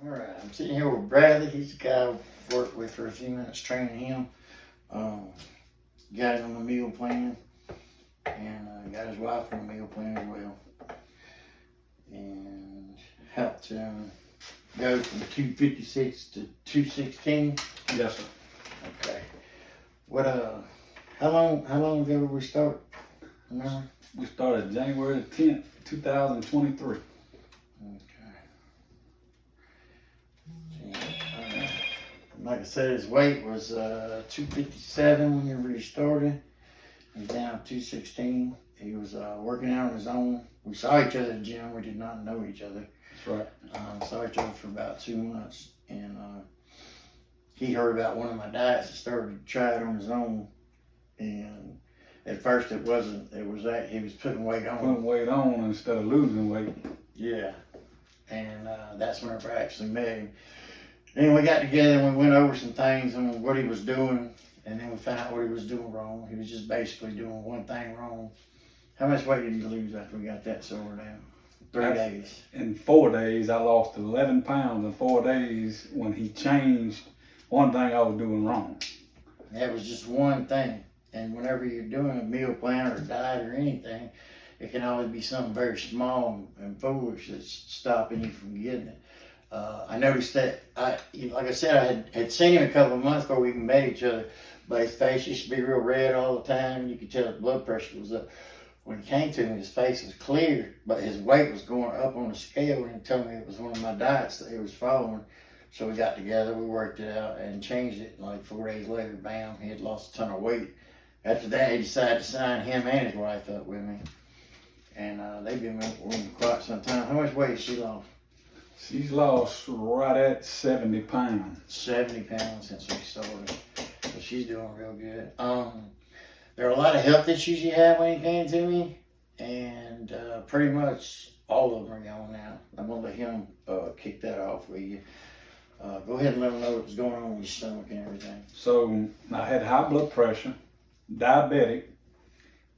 All right, I'm sitting here with Bradley. He's the guy I've worked with for a few minutes training him. Got him on the meal plan, and got his wife on the meal plan as well. And helped him go from 256 to 216. Yes, sir. Okay. What how long ago did we start? Remember? We started January 10th, 2023. Like I said, his weight was 257 whenever he started. He's down to 216. He was working out on his own. We saw each other at the gym. We did not know each other. That's right. Saw each other for about 2 months. And he heard about one of my diets and started to try it on his own. And at first it was that he was putting weight on. Putting weight on instead of losing weight. Yeah. And that's whenever I actually met him. Then we got together and we went over some things on what he was doing, and then we found out what he was doing wrong. He was just basically doing one thing wrong. How much weight did you lose after we got that sorted out? 3 days. In 4 days, I lost 11 pounds in 4 days when he changed one thing I was doing wrong. That was just one thing. And whenever you're doing a meal plan or a diet or anything, it can always be something very small and foolish that's stopping you from getting it. I noticed that, like I said, I had seen him a couple of months before we even met each other, but his face used to be real red all the time. You could tell his blood pressure was up. When he came to me, his face was clear, but his weight was going up on the scale, and he told me it was one of my diets that he was following. So we got together, we worked it out, and changed it. Like 4 days later, bam, he had lost a ton of weight. After that, he decided to sign him and his wife up with me. And they've been with me quite some time. How much weight has she lost? She's lost right at 70 pounds. 70 pounds since we started. So she's doing real good. There are a lot of health issues you had when he came to me, and pretty much all of them are gone now. I'm going to let him kick that off with you. Go ahead and let him know what's going on with your stomach and everything. So I had high blood pressure, diabetic,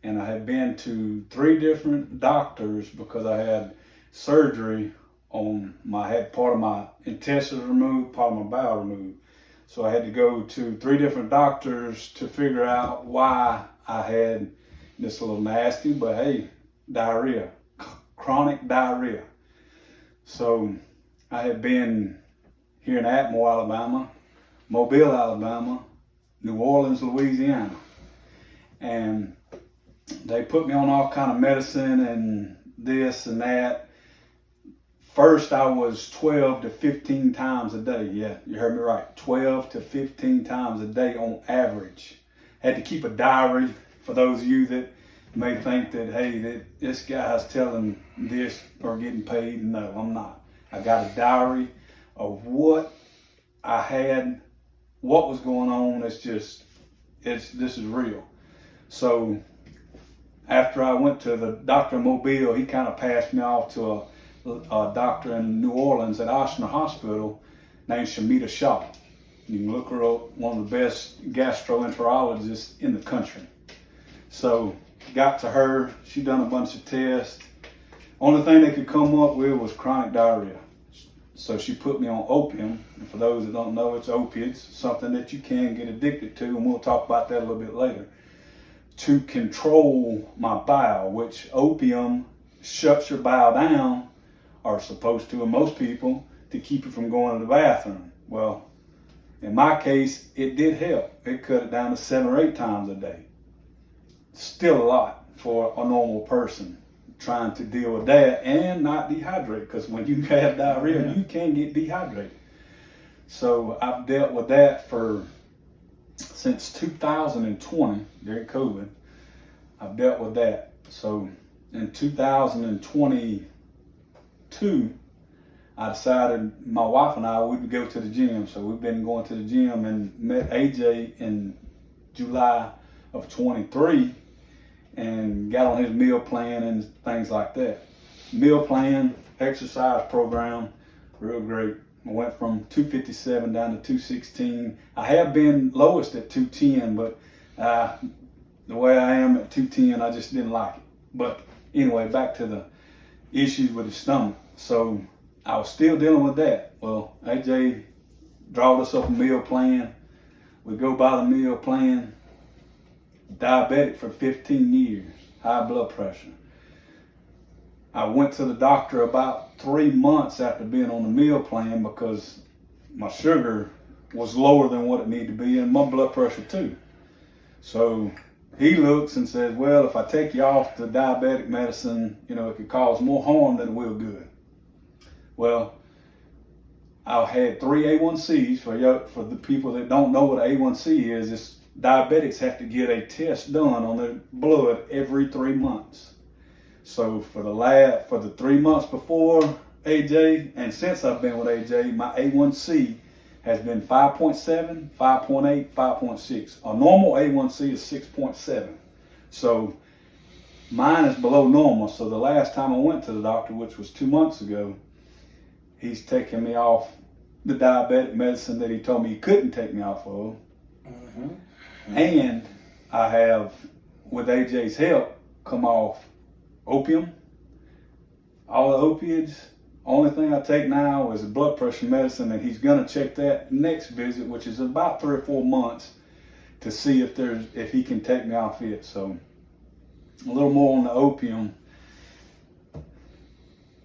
and I had been to 3 different doctors because I had surgery I had part of my intestines removed, part of my bowel removed. So I had to go to 3 different doctors to figure out why I had this little nasty, but hey, diarrhea, chronic diarrhea. So I had been here in Atmore, Alabama, Mobile, Alabama, New Orleans, Louisiana. And they put me on all kind of medicine and this and that. First, I was 12 to 15 times a day. Yeah, you heard me right. 12 to 15 times a day on average. Had to keep a diary for those of you that may think that, hey, that this guy's telling this or getting paid. No, I'm not. I got a diary of what I had, what was going on. This is real. So after I went to the doctor in Mobile, he kind of passed me off to a doctor in New Orleans at Ochsner Hospital named Shamita Shaw. You can look her up, one of the best gastroenterologists in the country. So got to her, she done a bunch of tests. Only thing they could come up with was chronic diarrhea. So she put me on opium. And for those that don't know, it's opiates, something that you can get addicted to, and we'll talk about that a little bit later, to control my bowel, which opium shuts your bowel down, are supposed to, in most people, to keep you from going to the bathroom. Well, in my case, it did help. It cut it down to 7 or 8 times a day. Still a lot for a normal person trying to deal with that and not dehydrate, because when you have diarrhea, you can get dehydrated. So I've dealt with that since 2020, during COVID. I've dealt with that. So in 2022, I decided, my wife and I, we would go to the gym. So we've been going to the gym and met AJ in July of 23 and got on his meal plan and things like that. Meal plan, exercise program, real great. I went from 257 down to 216. I have been lowest at 210, but the way I am at 210, I just didn't like it. But anyway, back to the issues with the stomach. So I was still dealing with that. Well, AJ drawed us up a meal plan. We go by the meal plan. Diabetic for 15 years, high blood pressure. I went to the doctor about 3 months after being on the meal plan because my sugar was lower than what it needed to be and my blood pressure too. So he looks and says, well, if I take you off the diabetic medicine, you know, it could cause more harm than it will good. Well, I had 3 A1Cs. For the people that don't know what A1C is, it's diabetics have to get a test done on their blood every 3 months. So for the 3 months before AJ and since I've been with AJ, my A1C has been 5.7, 5.8, 5.6. A normal A1C is 6.7. So mine is below normal. So the last time I went to the doctor, which was 2 months ago, he's taking me off the diabetic medicine that he told me he couldn't take me off of. And I have, with AJ's help, come off opium, all the opiates. Only thing I take now is blood pressure medicine, and he's gonna check that next visit, which is about 3 or 4 months, to see if he can take me off it. So a little more on the opium.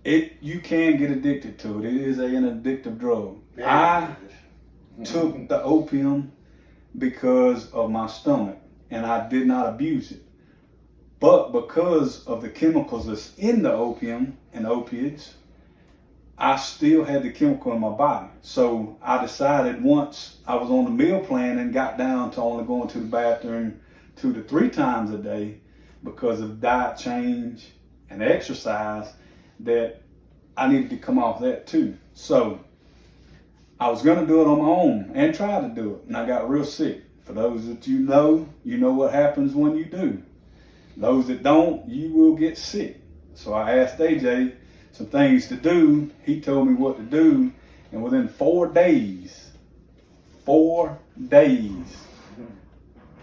You can get addicted to it. It is an addictive drug. I took the opium because of my stomach, and I did not abuse it. But because of the chemicals that's in the opium and opiates, I still had the chemical in my body. So I decided once I was on the meal plan and got down to only going to the bathroom 2 to 3 times a day because of diet change and exercise, that I needed to come off that too. So I was going to do it on my own and try to do it, and I got real sick. For those that you know what happens when you do. Those that don't, you will get sick. So I asked AJ some things to do. He told me what to do, and within 4 days,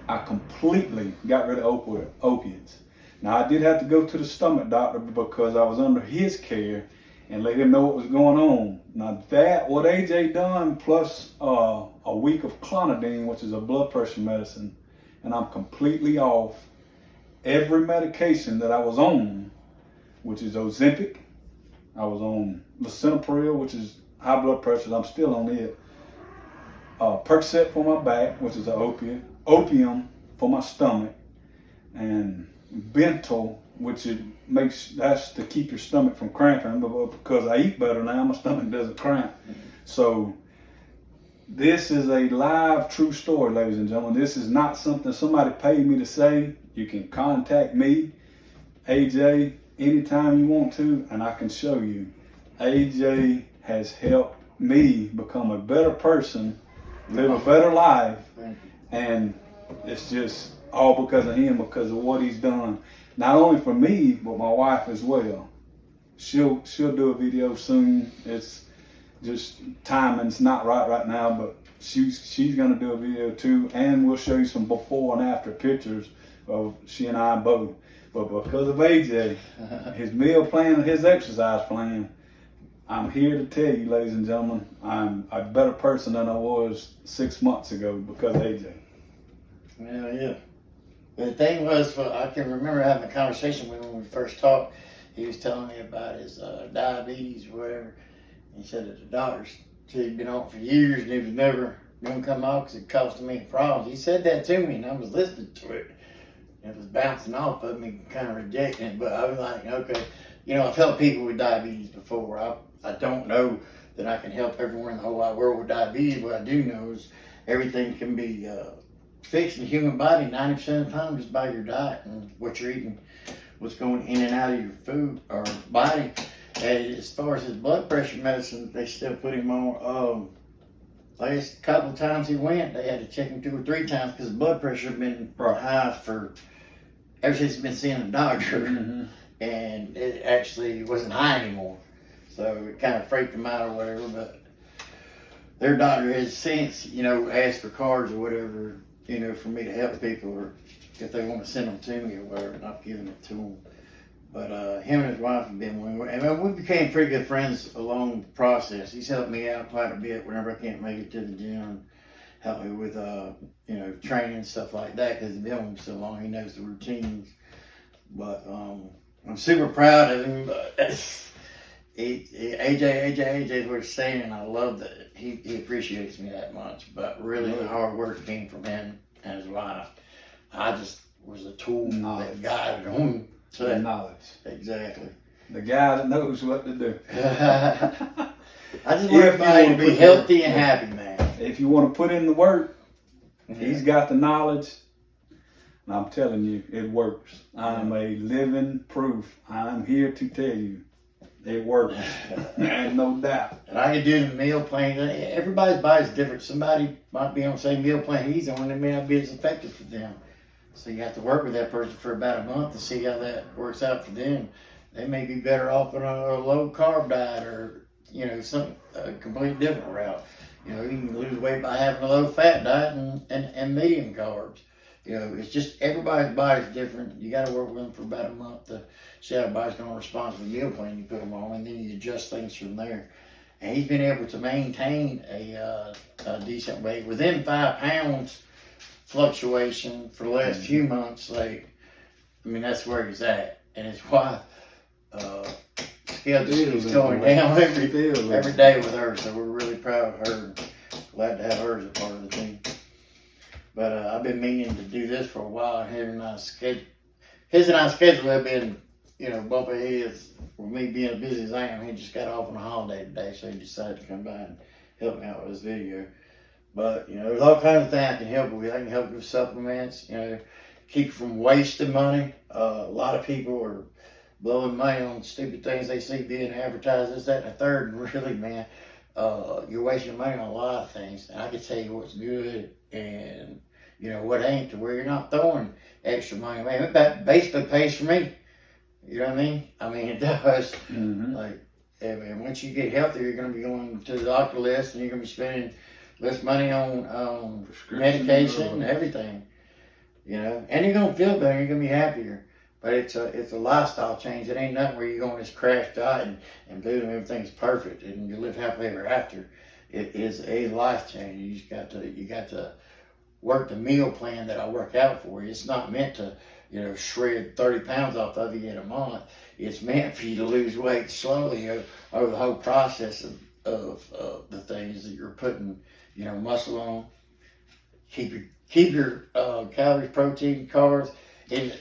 I completely got rid of opiates. Now I did have to go to the stomach doctor because I was under his care and let him know what was going on. Now what AJ done, plus a week of clonidine, which is a blood pressure medicine, and I'm completely off every medication that I was on, which is Ozempic. I was on lisinopril, which is high blood pressure. I'm still on it. Percocet for my back, which is an opiate. Opium for my stomach, and Bentyl, which that's to keep your stomach from cramping. But because I eat better now, my stomach doesn't cramp. So this is a live, true story, ladies and gentlemen. This is not something somebody paid me to say. You can contact me, AJ, anytime you want to, and I can show you. AJ has helped me become a better person, live a better life, and it's just all because of him, because of what he's done. Not only for me, but my wife as well. She'll do a video soon. It's just timing's not right now, but she's gonna do a video too, and we'll show you some before and after pictures of she and I both. But because of AJ, his meal plan and his exercise plan, I'm here to tell you, ladies and gentlemen, I'm a better person than I was 6 months ago because of AJ. Yeah. The thing was, I can remember having a conversation with him when we first talked. He was telling me about his diabetes or whatever. He said that the doctors said he'd been on for years and he was never going to come off because it caused him any problems. He said that to me, and I was listening to it. It was bouncing off of me, kind of rejecting it. But I was like, okay, I've helped people with diabetes before. I don't know that I can help everyone in the whole wide world with diabetes. What I do know is everything can be fixed in the human body 90% of the time just by your diet and what you're eating, what's going in and out of your food or body. And as far as his blood pressure medicine, they still put him on. Last couple of times he went, they had to check him 2 or 3 times because his blood pressure had been high ever since he's been seeing a doctor. Mm-hmm. And it actually wasn't high anymore. So it kind of freaked him out or whatever. But their doctor has since, asked for cards or whatever, for me to help people, or if they want to send them to me or whatever, and I've given it to them. But him and his wife have been, and we became pretty good friends along the process. He's helped me out quite a bit whenever I can't make it to the gym. Helped me with, training and stuff like that because he's been with me so long. He knows the routines. But I'm super proud of him. AJ is what he's saying, and I love that he appreciates me that much. But really, the hard work came from him and his wife. I just was a tool that guided him. So the knowledge. Exactly. The guy that knows what to do. I just want everybody to be healthy and happy, man. If you want to put in the work, he's got the knowledge. And I'm telling you, it works. I'm a living proof. I'm here to tell you, it works. There's no doubt. And I can do the meal plan. Everybody's body's different. Somebody might be on the same meal plan he's on. It may not be as effective for them. So you have to work with that person for about a month to see how that works out for them. They may be better off on a low carb diet or, some completely different route. You can lose weight by having a low fat diet and medium carbs. It's just everybody's body's different. You got to work with them for about a month to see how everybody's going to respond to the meal plan you put them on, and then you adjust things from there. And he's been able to maintain a decent weight within 5 pounds fluctuation for the last few months. That's where he's at, and his wife scale just keeps going down every day with her. So we're really proud of her. Glad to have her as a part of the team. But I've been meaning to do this for a while. His and I schedule have been, bumping heads with me being as busy as I am. He just got off on a holiday today, so he decided to come by and help me out with this video. But, there's all kinds of things I can help you with. I can help you with supplements, keep you from wasting money. A lot of people are blowing money on stupid things they see being advertised, this, that, and the third. And really, man, you're wasting money on a lot of things. And I can tell you what's good and, what ain't, to where you're not throwing extra money. Man, that basically pays for me. You know what I mean? It does. Mm-hmm. Once you get healthy, you're going to be going to the doctor list, and you're going to be spending less money on medication and everything, and you're gonna feel better. You're gonna be happier. But it's a lifestyle change. It ain't nothing where you go on this crash diet and boom, everything's perfect and you live happily ever after. It is a life change. You got to work the meal plan that I work out for you. It's not meant to shred 30 pounds off of you in a month. It's meant for you to lose weight slowly over the whole process of the things that you're putting muscle on. Keep your calories, protein, carbs in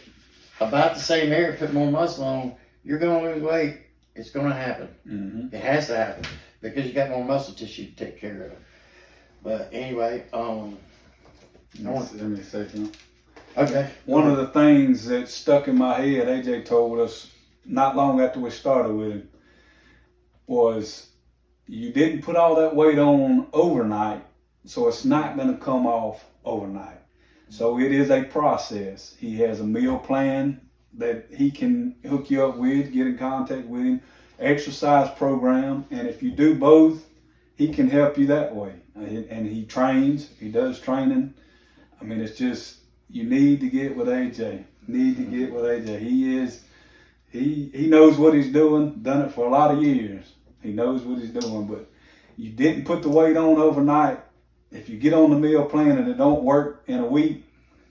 about the same area. Put more muscle on. You're gonna lose weight. It's gonna happen. Mm-hmm. It has to happen because you got more muscle tissue to take care of. But anyway, let me say something. Okay. One of the things that stuck in my head, AJ told us not long after we started with him, was you didn't put all that weight on overnight, so it's not going to come off overnight. So it is a process. He has a meal plan that he can hook you up with, get in contact with him, exercise program, and if you do both, he can help you that way. And he trains, he does training. It's just, you need to get with AJ. He knows what he's doing, done it for a lot of years. He knows what he's doing, but you didn't put the weight on overnight. If you get on the meal plan and it don't work in a week,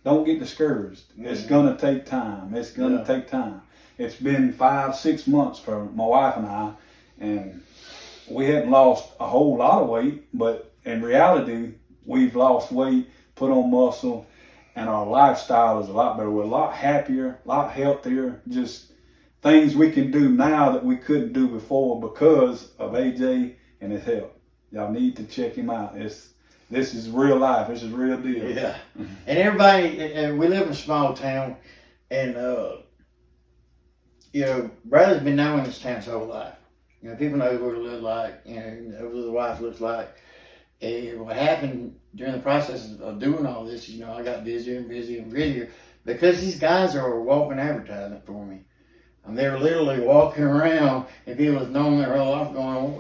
don't get discouraged. Mm-hmm. It's gonna take time. Take time. It's been 5-6 months for my wife and I, and we hadn't lost a whole lot of weight, but in reality, we've lost weight, put on muscle, and our lifestyle is a lot better. We're a lot happier, a lot healthier, just things we can do now that we couldn't do before because of AJ and his help. Y'all need to check him out. This is real life. This is real deal. Yeah. And everybody, and we live in a small town, and Bradley's been knowing this town his whole life. People know what it looks like, know what the wife looks like. And what happened during the process of doing all this, I got busier and busier and busier because these guys are a walking advertisement for me. And they're literally walking around and people have known their whole life going,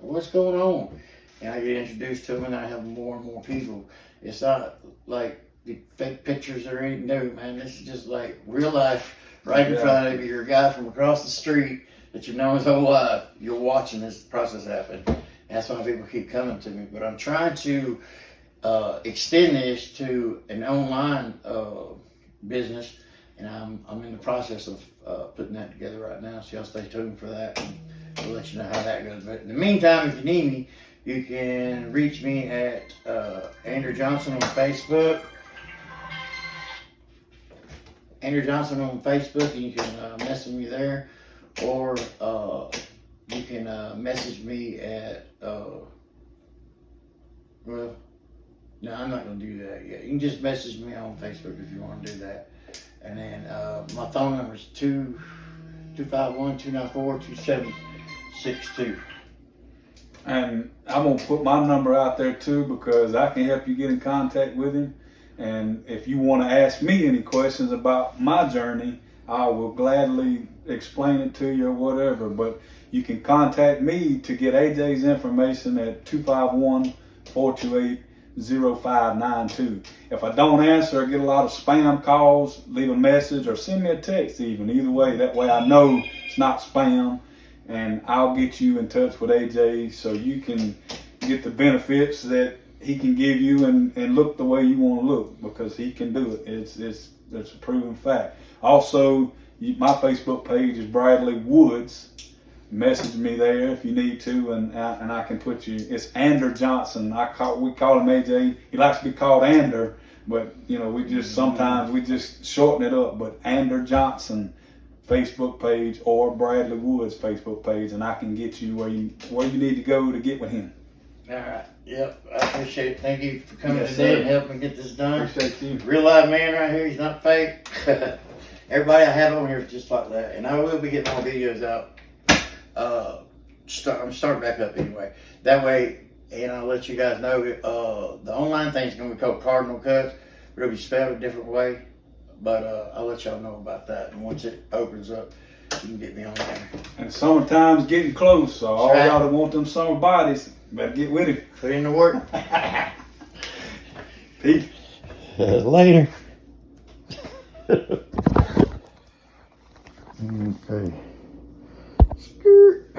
what's going on? And I get introduced to them and I have more and more people. It's not like the fake pictures or anything. No, man, this is just like real life right in Yeah. front of you. You're a guy from across the street that you've known his whole life. You're watching this process happen. That's why people keep coming to me. But I'm trying to extend this to an online business, and I'm in the process of putting that together right now. So y'all stay tuned for that, and we'll let you know how that goes. But in the meantime, if you need me, you can reach me at Andrew Johnson on Facebook. Andrew Johnson on Facebook, and you can message me there, or you can message me at well, no, I'm not going to do that yet. You can just message me on Facebook if you want to do that. And then my phone number is 251-294-2762. And I'm going to put my number out there too, because I can help you get in contact with him. And if you want to ask me any questions about my journey, I will gladly explain it to you or whatever. But you can contact me to get AJ's information at 251-428-0592. If I don't answer or get a lot of spam calls, leave a message or send me a text even. Either way, that way I know it's not spam. And I'll get you in touch with AJ so you can get the benefits that he can give you and look the way you want to look, because he can do it. It's a proven fact. Also, my Facebook page is Bradley Woods. Message me there if you need to, and I can put you. It's Ander Johnson. We call him AJ. He likes to be called Ander, but you know sometimes we just shorten it up. But Ander Johnson Facebook page or Bradley Woods Facebook page, and I can get you where you need to go to get with him. All right. Yep. I appreciate it. Thank you for coming Yes, today sir. and helping me get this done. Appreciate you. Real live man right here. He's not fake. Everybody I have on here is just like that. And I will be getting more videos out. I'm starting back up anyway. That way, and I'll let you guys know, the online thing is going to be called Cardinal Cuts. It'll be spelled a different way. But I'll let y'all know about that. And once it opens up, you can get me on there. And summertime's getting close, so all right. y'all that want them summer bodies, better get with him. Put in the work. Peace. Later. Okay. Skirt.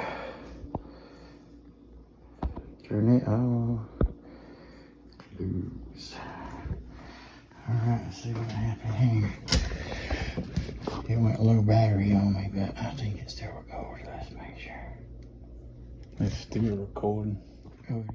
Turn it on. Close. Alright, let's see what happened here. It went low battery on me, but I think it's still recording. Let's make sure. It's still recording. Oh,